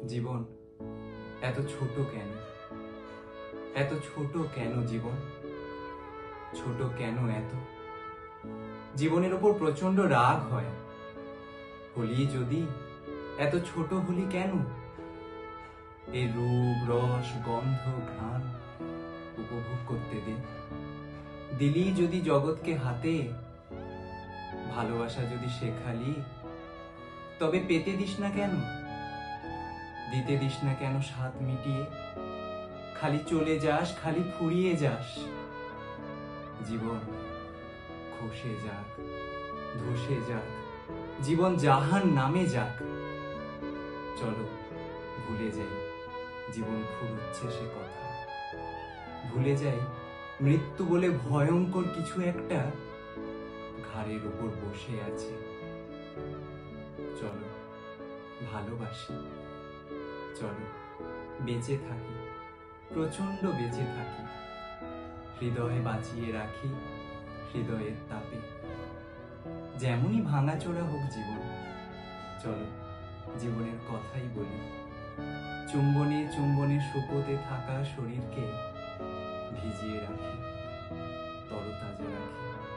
জীবন এত ছোট কেন? এত ছোট কেন জীবন? ছোট কেন এত? জীবনের উপর প্রচন্ড রাগ হয়। হলি যদি এত ছোট হলি কেন? এই রূপ রস গন্ধ ঘ্রাণ উপভোগ করতে দে। দিলি যদি জগৎকে হাতে, ভালোবাসা যদি শেখালি, তবে পেতে দিস না কেন? দিতে দিস না কেন স্বাদ মিটিয়ে? খালি চলে যাস, খালি ফুরিয়ে যাস। জীবন খসে যাক, ধসে যাক, জীবন জাহান নামে যাক। চলো ভুলে যাই জীবন ফুরুচ্ছে সে কথা। ভুলে যাই মৃত্যু বলে ভয়ঙ্কর কিছু একটা ঘাড়ের উপর বসে আছে। চলো ভালোবাসি, চলো বেঁচে থাকি, প্রচন্ড বেঁচে থাকি। হৃদয়ে বাঁচিয়ে রাখি হৃদয়ের তাপে। যেমনই ভাঙাচোরা হোক জীবন, চলো জীবনের কথাই বলি। চুম্বনে চুম্বনে শুকোতে থাকা শরীরকে ভিজিয়ে রাখি, তরতাজা রাখি।